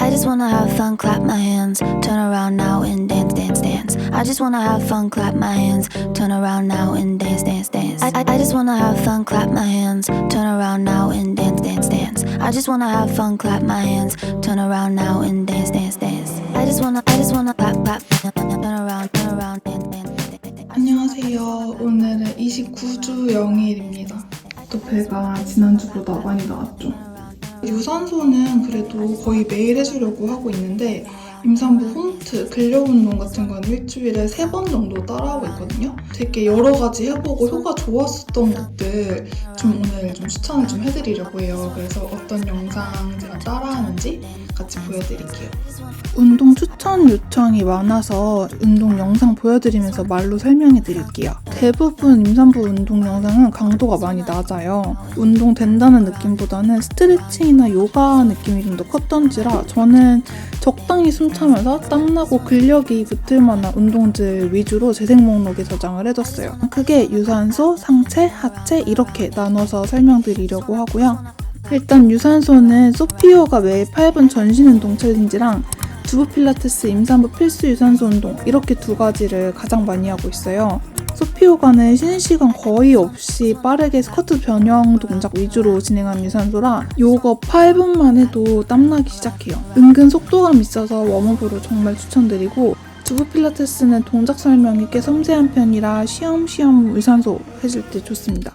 I just wanna have fun, clap my hands, turn around now and dance, dance, dance. I just wanna have fun, clap my hands, turn around now and dance, dance, dance. I just wanna have fun, clap my hands, turn around now and dance, dance, dance. I just wanna have fun, clap my hands, turn around now and dance, dance, dance. I just wanna clap, clap, turn around, dance, dance, dance. 안녕하세요. 오늘은 29주 0일입니다. 또 배가 지난주보다 많이 나왔죠. 유산소는 그래도 거의 매일 해주려고 하고 있는데 임산부 홈트, 근력 운동 같은 건 일주일에 3번 정도 따라하고 있거든요. 되게 여러 가지 해보고 효과 좋았었던 것들 좀 오늘 좀 추천을 좀 해드리려고 해요. 그래서 어떤 영상 제가 따라하는지 같이 보여드릴게요. 운동 추천 요청이 많아서 운동 영상 보여드리면서 말로 설명해드릴게요. 대부분 임산부 운동 영상은 강도가 많이 낮아요. 운동 된다는 느낌보다는 스트레칭이나 요가 느낌이 좀 더 컸던지라 저는 적당히 숨차면서 땀나고 근력이 붙을 만한 운동들 위주로 재생 목록에 저장을 해뒀어요. 크게 유산소, 상체, 하체 이렇게 나눠서 설명드리려고 하고요. 일단 유산소는 소피오가 매일 8분 전신 운동 챌린지랑 두부 필라테스 임산부 필수 유산소 운동 이렇게 두 가지를 가장 많이 하고 있어요. 소피오가는 쉬는 시간 거의 없이 빠르게 스쿼트 변형 동작 위주로 진행하는 유산소라 요거 8분만 해도 땀나기 시작해요. 은근 속도감 있어서 웜업으로 정말 추천드리고 두부 필라테스는 동작 설명이 꽤 섬세한 편이라 쉬엄쉬엄 유산소 해줄 때 좋습니다.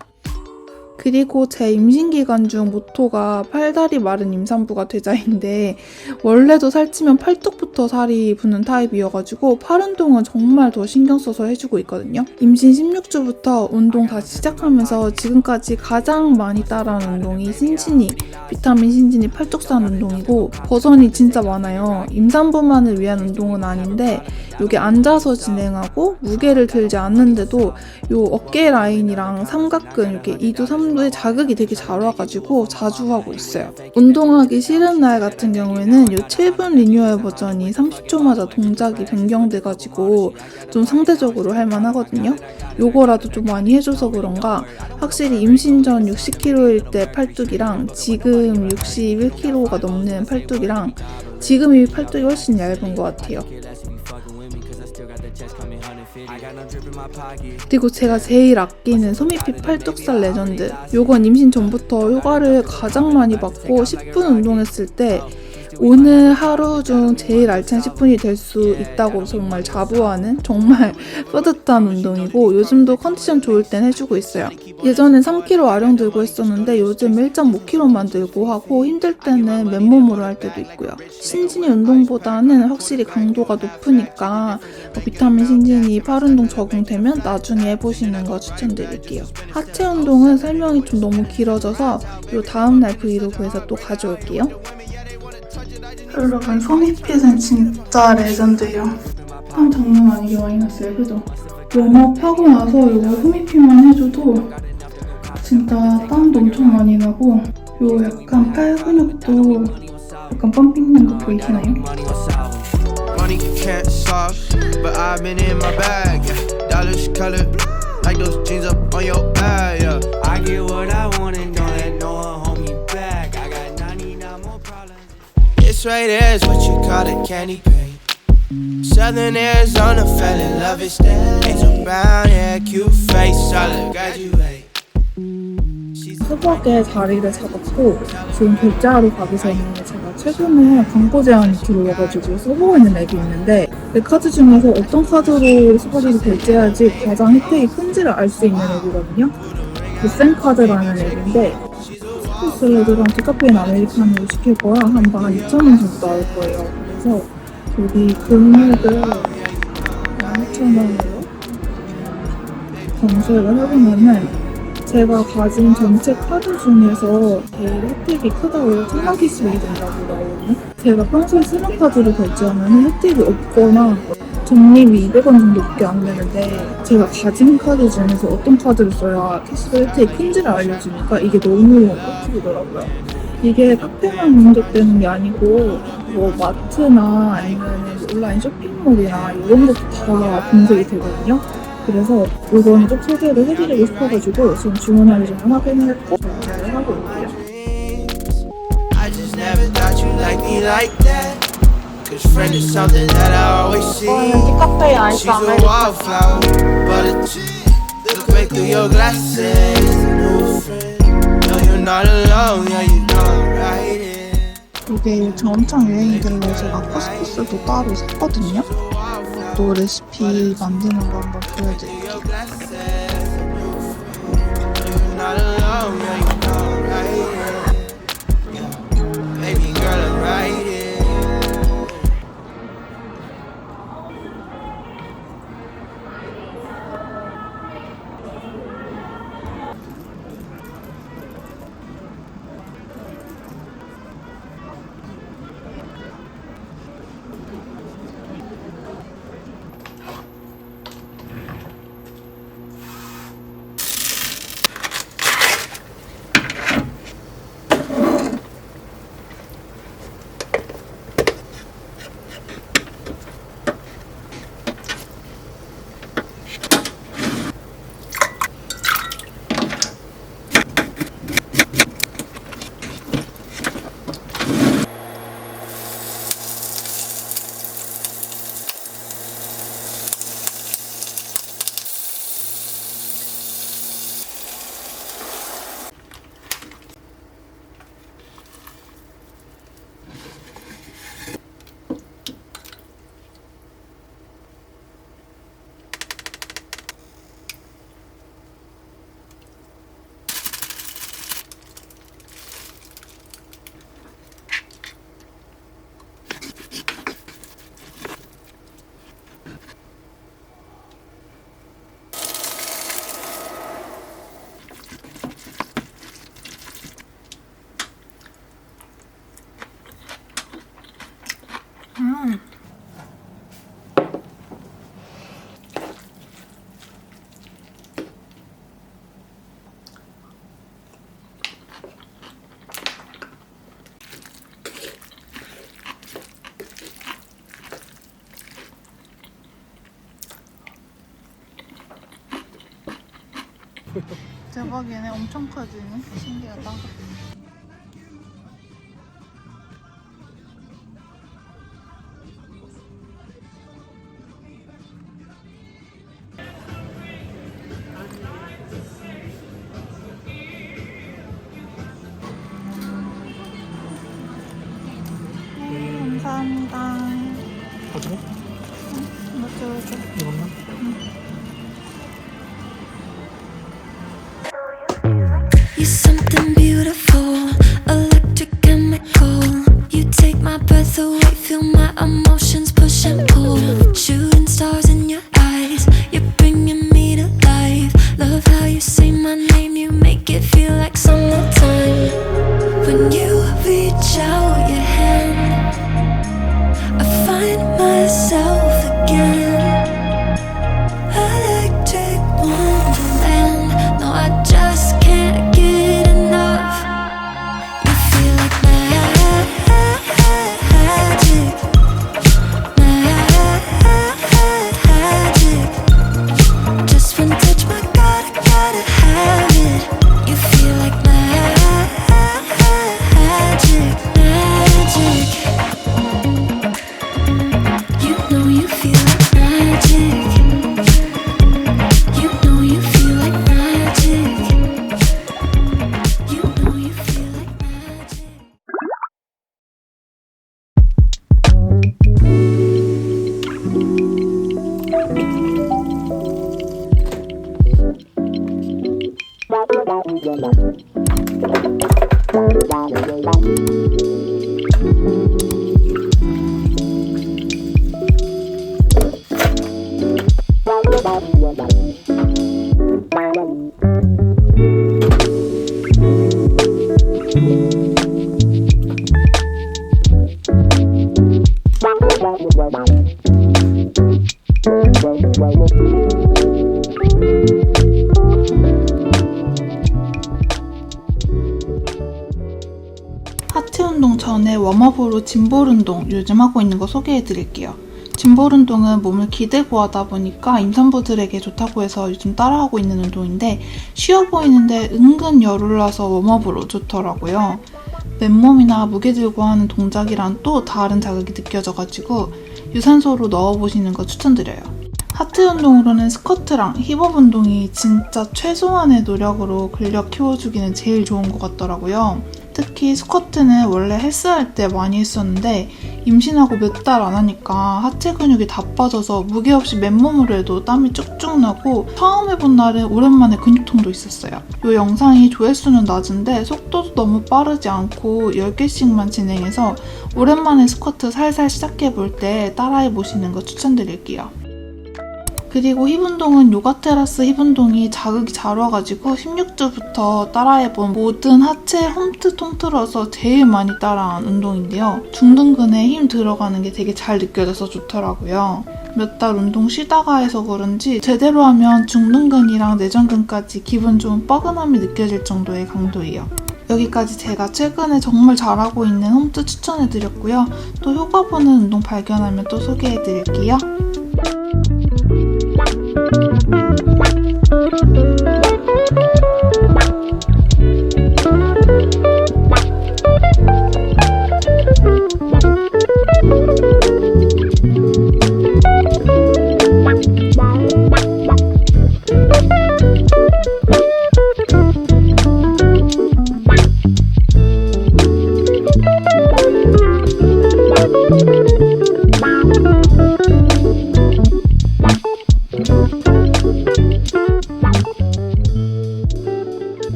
그리고 제 임신기간 중 모토가 팔다리 마른 임산부가 되자인데 원래도 살찌면 팔뚝부터 살이 붙는 타입이어가지고 팔 운동은 정말 더 신경 써서 해주고 있거든요. 임신 16주부터 운동 다시 시작하면서 지금까지 가장 많이 따라한 운동이 신진이, 비타민 신진이 팔뚝산 운동이고 버전이 진짜 많아요. 임산부만을 위한 운동은 아닌데 이게 앉아서 진행하고 무게를 들지 않는데도 요 어깨 라인이랑 삼각근 이렇게 2두 3두에 자극이 되게 잘 와가지고 자주 하고 있어요. 운동하기 싫은 날 같은 경우에는 요 7분 리뉴얼 버전이 30초마다 동작이 변경돼가지고 좀 상대적으로 할만하거든요. 요거라도 좀 많이 해줘서 그런가 확실히 임신 전 60kg일 때 팔뚝이랑 지금 61kg가 넘는 팔뚝이랑 지금 이 팔뚝이 훨씬 얇은 것 같아요. 그리고 제가 제일 아끼는 소미핏 팔뚝살 레전드 요건 임신 전부터 효과를 가장 많이 받고 10분 운동했을 때 오늘 하루 중 제일 알찬 10분이 될 수 있다고 정말 자부하는 정말 뿌듯한 운동이고 요즘도 컨디션 좋을 땐 해주고 있어요. 예전엔 3kg 아령 들고 했었는데 요즘 1.5kg만 들고 하고 힘들 때는 맨몸으로 할 때도 있고요. 신진이 운동보다는 확실히 강도가 높으니까 비타민 신진이 팔 운동 적용되면 나중에 해보시는 거 추천드릴게요. 하체 운동은 설명이 좀 너무 길어져서 요 다음날 브이로그에서 또 가져올게요. 여러분 소미핏은 진짜 레전드예요. 땀 장난 아니게 많이 났어요. 그죠? 웜업하고 나서 이거 소미핏만 해줘도 진짜 땀도 엄청 많이 나고 요 약간 팔 근육도 약간 펌핑된 거 보이시나요? Right there is what you call a candy paint. Southern Arizona fell in love instead. Angel brown hair, cute face, solid graduate. 수박에 자리를 잡았고 지금 결제하러 가기 전에 제가 최근에 광고 제한이 들어와가지고 써보고 있는 앱이 있는데 내 카드 중에서 어떤 카드로 수박을 결제해야지 가장 혜택이 큰지를 알 수 있는 앱이거든요. 굿센카드라는 앱인데 샐러드랑 디카페인 아메리카노 시킬 거야 한 12,000원 정도 나올 거예요. 그래서 여기 금액을 12,000원으로 검색을 해보면은 제가 가진 전체 카드 중에서 제일 혜택이 크다고 1000만 캐시백이 된다고 나오거든요. 제가 평소에 쓰는 카드로 결제하면 혜택이 없거나 적립이 200원 정도밖에 안 되는데 제가 가진 카드 중에서 어떤 카드를 써야 캐시백 혜택이 큰지를 알려주니까 이게 너무 꿀팁이더라고요. 이게 카페만 문제되는 게 아니고 뭐 마트나 아니면 온라인 쇼핑몰이나 이런 것도 다 검색이 되거든요. 그래서 이거는 좀 소개를 해드리고 싶어가지고 지금 주문하기 전에 확인을 했고 결제를 하고 있고요. Cause friend is something that I always see. 티카페 아이스 She's a 아메리카노. wildflower, but a chick. Look right through your glasses. New friend. No, you're not alone. Yeah, you know I'm right here. 이게 요즘 엄청 유행이길래 제가 코스코스도 따로 샀거든요. 또 레시피 만드는 거 한번 보여드릴게요. Your glasses. You're not alone. Yeah, you know I'm right here. Yeah. Baby girl, I'm right here. 대박이네. 엄청 커지네. 신기하다. 감사합니다. 가져가? 이렇게. 이것만? You're something beautiful, electric chemical. You take my breath away, feel my emotions push and pull. Shooting stars in your eyes, you're bringing me to life. Love how you say my name, you make it feel like summertime. When you reach out your hand, I find myself again. Electric wonderland, no, I just can't get enough. You feel like magic, magic. Just one touch, my God, I gotta have it. You feel like magic, magic. You know you feel like magic. You know you feel like magic. You know you feel like magic. 하체 운동 전에 웜업으로 짐볼 운동 요즘 하고 있는 거 소개해드릴게요. 짐볼 운동은 몸을 기대고 하다 보니까 임산부들에게 좋다고 해서 요즘 따라하고 있는 운동인데 쉬워 보이는데 은근 열 올라서 웜업으로 좋더라고요. 맨몸이나 무게 들고 하는 동작이랑 또 다른 자극이 느껴져가지고 유산소로 넣어보시는 거 추천드려요. 하체 운동으로는 스쿼트랑 힙업 운동이 진짜 최소한의 노력으로 근력 키워주기는 제일 좋은 것 같더라고요. 특히 스쿼트는 원래 헬스할 때 많이 했었는데 임신하고 몇 달 안 하니까 하체 근육이 다 빠져서 무게 없이 맨몸으로 해도 땀이 쭉쭉 나고 처음 해본 날은 오랜만에 근육통도 있었어요. 이 영상이 조회수는 낮은데 속도도 너무 빠르지 않고 10개씩만 진행해서 오랜만에 스쿼트 살살 시작해볼 때 따라해보시는 거 추천드릴게요. 그리고 힙 운동은 요가 테라스 힙 운동이 자극이 잘 와가지고 16주부터 따라해본 모든 하체 홈트 통틀어서 제일 많이 따라한 운동인데요. 중둔근에 힘 들어가는 게 되게 잘 느껴져서 좋더라고요. 몇 달 운동 쉬다가 해서 그런지 제대로 하면 중둔근이랑 내전근까지 기분 좋은 뻐근함이 느껴질 정도의 강도예요. 여기까지 제가 최근에 정말 잘하고 있는 홈트 추천해드렸고요. 또 효과 보는 운동 발견하면 또 소개해드릴게요.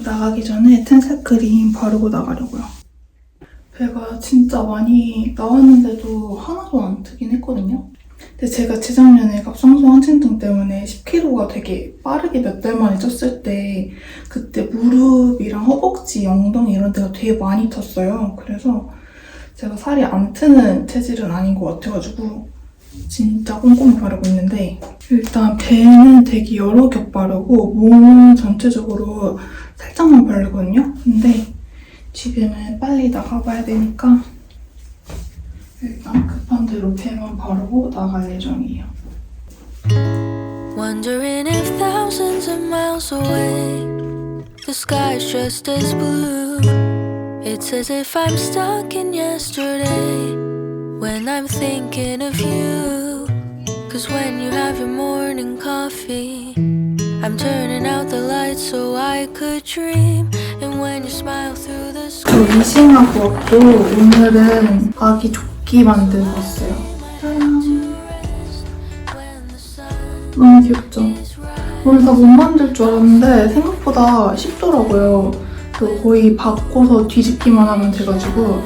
나가기 전에 텐셀 크림 바르고 나가려고요. 배가 진짜 많이 나왔는데도 하나도 안 트긴 했거든요. 근데 제가 재작년에 갑상선 항진증 때문에 10kg가 되게 빠르게 몇 달 만에 쪘을 때 그때 무릎이랑 허벅지, 엉덩이 이런 데가 되게 많이 텄어요. 그래서 제가 살이 안 트는 체질은 아닌 것 같아가지고 진짜 꼼꼼히 바르고 있는데 일단 배는 되게 여러 겹 바르고 몸은 전체적으로 살짝만 바르거든요. 근데 지금은 빨리 나가봐야 되니까 일단 급한 대로 배만 바르고 나갈 예정이에요. Wondering if thousands of miles away the sky's just as blue. It's as if I'm stuck in yesterday when I'm thinking of you. Cause when you have your morning coffee I'm turning out the lights so I could dream. And when you smile through the 저 sky 미싱하고 왔고 오늘은 아기 조끼 만들고 있어요. 짜잔. 너무 귀엽죠? 오늘 다 못 만들 줄 알았는데 생각보다 쉽더라고요. 거의 바꿔서 뒤집기만 하면 돼가지고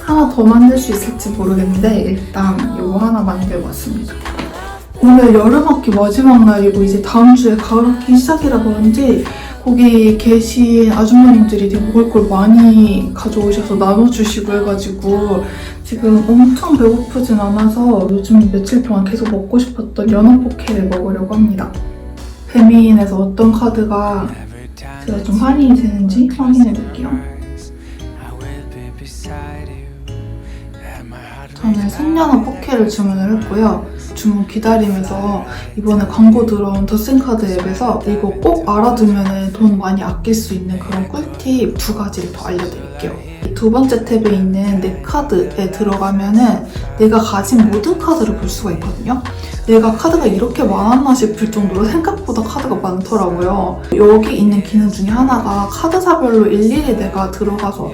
하나 더 만들 수 있을지 모르겠는데 일단 이거 하나 만들고 왔습니다. 오늘 여름학기 마지막 날이고 이제 다음 주에 가을학기 시작이라 그런지 거기 계신 아주머님들이 되게 먹을 걸 많이 가져오셔서 나눠주시고 해가지고 지금 엄청 배고프진 않아서 요즘 며칠 동안 계속 먹고 싶었던 연어 포케를 먹으려고 합니다. 배민에서 어떤 카드가 제가 좀 할인이 되는지 확인해볼게요. 저는 생연어 포케를 주문을 했고요. 주문 기다리면서 이번에 광고 들어온 더센카드 앱에서 이거 꼭 알아두면 돈 많이 아낄 수 있는 그런 꿀팁 2가지를 더 알려드릴게요. 두 번째 탭에 있는 내 카드에 들어가면은 내가 가진 모든 카드를 볼 수가 있거든요. 내가 카드가 이렇게 많았나 싶을 정도로 생각보다 카드가 많더라고요. 여기 있는 기능 중에 하나가 카드사별로 일일이 내가 들어가서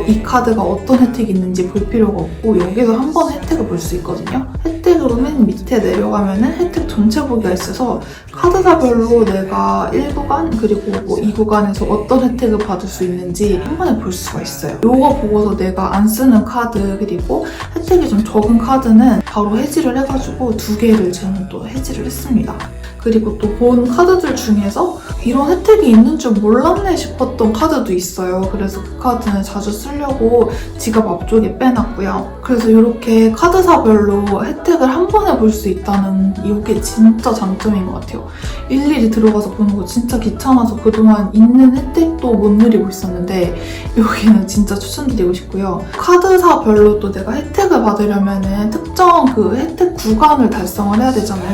이 카드가 어떤 혜택이 있는지 볼 필요가 없고 여기서 한 번에 혜택을 볼 수 있거든요. 혜택으로 맨 밑에 내려가면은 혜택 전체 보기가 있어서 카드사별로 내가 1구간 그리고 뭐 2구간에서 어떤 혜택을 받을 수 있는지 한 번에 볼 수가 있어요. 요거 보고서 내가 안 쓰는 카드 그리고 혜택이 좀 적은 카드는 바로 해지를 해가지고 2개를 저는 또 해지를 했습니다. 그리고 또 본 카드들 중에서 이런 혜택이 있는 줄 몰랐네 싶었던 카드도 있어요. 그래서 그 카드는 자주 쓰려고 지갑 앞쪽에 빼놨고요. 그래서 이렇게 카드사별로 혜택을 한 번에 볼 수 있다는 이게 진짜 장점인 것 같아요. 일일이 들어가서 보는 거 진짜 귀찮아서 그동안 있는 혜택도 못 누리고 있었는데 여기는 진짜 추천드리고 싶고요. 카드사별로 또 내가 혜택을 받으려면은 특정 그 혜택 구간을 달성을 해야 되잖아요,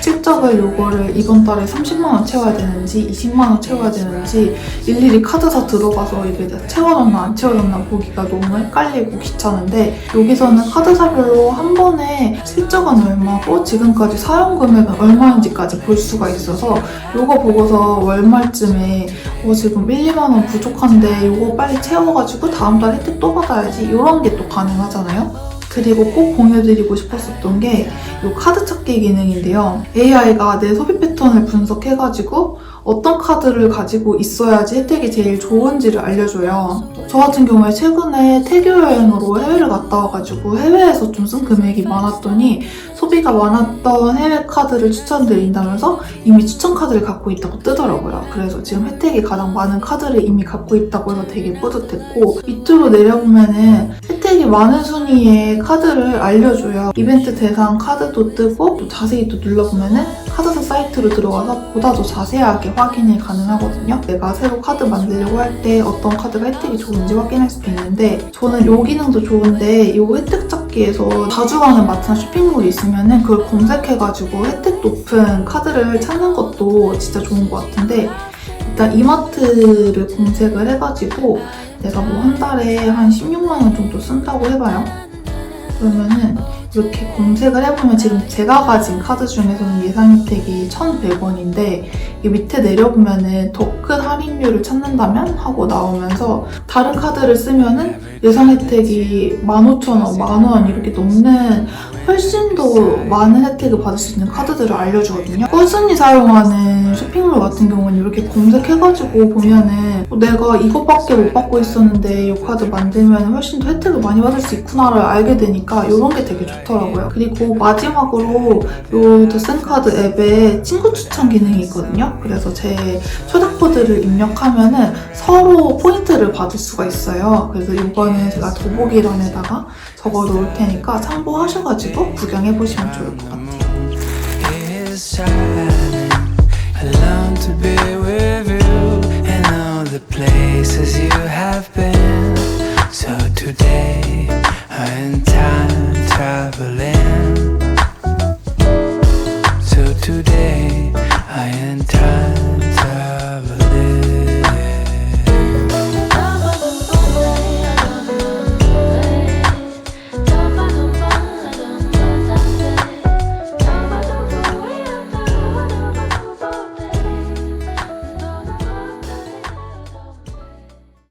실적을 요거를 이번 달에 30만 원 채워야 되는지 20만 원 채워야 되는지 일일이 카드사 들어가서 이게 채워졌나 안 채워졌나 보기가 너무 헷갈리고 귀찮은데 여기서는 카드사별로 한 번에 실적은 얼마고 지금까지 사용 금액은 얼마인지까지 볼 수가 있어서 요거 보고서 월말쯤에 지금 1, 2만 원 부족한데 요거 빨리 채워가지고 다음 달 혜택 또 받아야지 이런 게 또 가능하잖아요. 그리고 꼭 공유드리고 싶었었던 게 이 카드 찾기 기능인데요. AI가 내 소비 패턴을 분석해가지고 어떤 카드를 가지고 있어야지 혜택이 제일 좋은지를 알려줘요. 저 같은 경우에 최근에 태교 여행으로 해외를 갔다 와가지고 해외에서 좀 쓴 금액이 많았더니 소비가 많았던 해외 카드를 추천드린다면서 이미 추천 카드를 갖고 있다고 뜨더라고요. 그래서 지금 혜택이 가장 많은 카드를 이미 갖고 있다고 해서 되게 뿌듯했고 밑으로 내려보면은 혜택이 많은 순위의 카드를 알려줘요. 이벤트 대상 카드도 뜨고 또 자세히 또 눌러보면은 카드사 사이트로 들어가서 보다 더 자세하게 확인이 가능하거든요. 내가 새로 카드 만들려고 할 때 어떤 카드가 혜택이 좋은지 확인할 수도 있는데 저는 이 기능도 좋은데 이 혜택 찾기에서 자주 가는 마트나 쇼핑몰이 있으면은 그걸 검색해가지고 혜택 높은 카드를 찾는 것도 진짜 좋은 것 같은데 일단 이마트를 검색을 해가지고 내가 뭐 한 달에 한 16만 원 정도 쓴다고 해봐요. 그러면은 이렇게 검색을 해보면 지금 제가 가진 카드 중에서는 예상 혜택이 1,100원인데 이 밑에 내려보면은 더 큰 할인율을 찾는다면 하고 나오면서 다른 카드를 쓰면은 예상 혜택이 15,000원, 만원 이렇게 넘는 훨씬 더 많은 혜택을 받을 수 있는 카드들을 알려주거든요. 꾸준히 사용하는 쇼핑몰 같은 경우는 이렇게 검색해가지고 보면은 내가 이것밖에 못 받고 있었는데 이 카드 만들면 훨씬 더 혜택을 많이 받을 수 있구나를 알게 되니까 이런 게 되게 좋더라고요. 그리고 마지막으로 이 더센카드 앱에 친구 추천 기능이 있거든요. 그래서 제 초대코드를 입력하면은 서로 포인트를 받을 수가 있어요. 그래서 이거는 제가 더보기란에다가 적어 놓을 테니까 참고하셔가지고 구경해보시면 좋을 것 같아요. Alone to be with you and all the places you have been. So today I'm time traveling. So today I am time